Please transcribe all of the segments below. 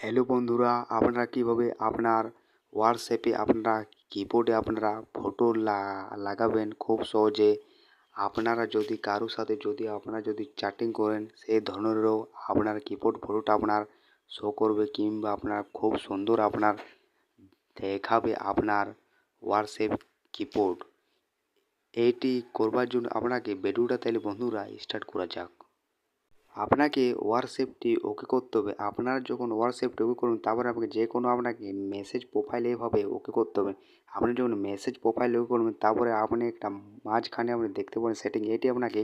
Hello বন্ধুরা, আপনারা কিভাবে আপনার হোয়াটসঅ্যাপে আপনারা কিবোর্ডে আপনারা ফটো লাগাবেন খুব সহজে। আপনারা যদি কারোর সাথে আপনারা যদি চ্যাটিং করেন সেই ধরনেরও আপনার কিবোর্ড ফটোটা আপনার শো করবে, কিংবা আপনার খুব সুন্দর আপনার দেখাবে আপনার হোয়াটসঅ্যাপ কিবোর্ড। এইটি করবার জন্য আপনাকে ভিডিওটা তাহলে বন্ধুরা স্টার্ট করা যাক। আপনাকে হোয়াটসঅ্যাপটি ওকে করতে হবে। আপনারা যখন হোয়াটসঅ্যাপটি ওকে করবেন, তারপরে আপনাকে যে কোনো আপনাকে মেসেজ প্রোফাইল এভাবে ওকে করতে হবে। আপনি যখন মেসেজ প্রোফাইল ওকে করবেন, তারপরে আপনি একটা মাঝখানে আপনি দেখতে পাবেন সেটিং, এটি আপনাকে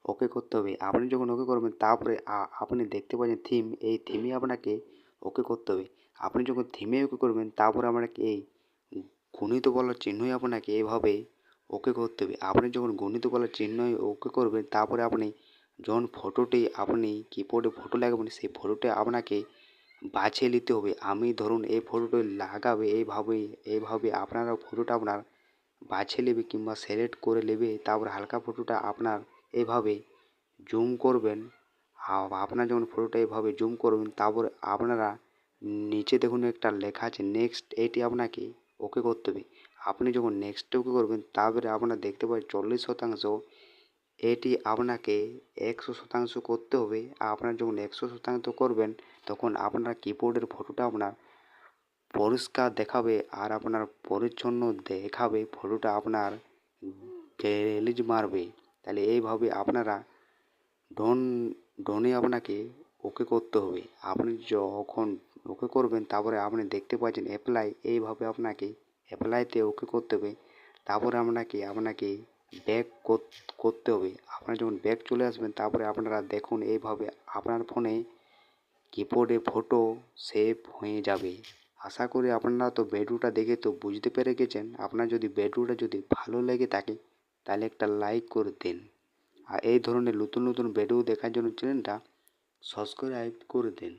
ওকে করতে হবে। আপনি যখন ওকে করবেন, তারপরে আপনি দেখতে পাচ্ছেন থিম, এই থিমে আপনাকে ওকে করতে হবে। আপনি যখন থিমে ওকে করবেন, তারপরে আপনাকে এই গুণিত বলার চিহ্নই আপনাকে এভাবে ওকে করতে হবে। আপনি যখন গুণিত বলার চিহ্নই ওকে করবেন, তারপরে আপনি যখন ফটোটি আপনি কিবোর্ডে ফটো লাগাবেন, সেই ফটোটা আপনাকে বাছিয়ে নিতে হবে। আমি ধরুন এই ফটোটা লাগাবে এইভাবে আপনারা ফটোটা আপনার বাছিয়ে নেবে কিংবা সিলেক্ট করে নেবে। তারপর হালকা ফটোটা আপনার এইভাবে জুম করবেন। আপনার যখন ফটোটা এইভাবে জুম করবেন, তারপর আপনারা নিচে দেখুন একটা লেখা আছে নেক্সট, এটি আপনাকে ওকে করতে হবে। আপনি যখন নেক্সট ওকে করবেন, তারপরে আপনারা দেখতে পাবেন 40%, এটি আপনাকে 100% করতে হবে। আপনার যখন 100% করবেন, তখন আপনার কিবোর্ডের ফটোটা আপনার পরিষ্কার দেখাবে আর আপনার পরিচ্ছন্ন দেখাবে, ফটোটা আপনার গ্লেজ মারবে। তাহলে এইভাবে আপনারা ডনে আপনাকে ওকে করতে হবে। আপনি যখন ওকে করবেন, তারপরে আপনি দেখতে পাচ্ছেন অ্যাপ্লাই, এইভাবে আপনাকে অ্যাপ্লাইতে ওকে করতে হবে। তারপরে আপনাকে ব্যাক করতে হবে। আপনারা যখন ব্যাক চলে আসবেন, তারপরে আপনারা দেখুন এইভাবে আপনার ফোনে কিবোর্ডে ফটো সেভ হয়ে যাবে। আশা করি আপনারা তো ভিডিওটা দেখে তো বুঝতে পেরে গেছেন। আপনার যদি ভিডিওটা যদি ভালো লেগে থাকে, তাহলে একটা লাইক করে দিন। আর এই ধরনের নতুন নতুন ভিডিও দেখার জন্য চ্যানেলটা সাবস্ক্রাইব করে দিন।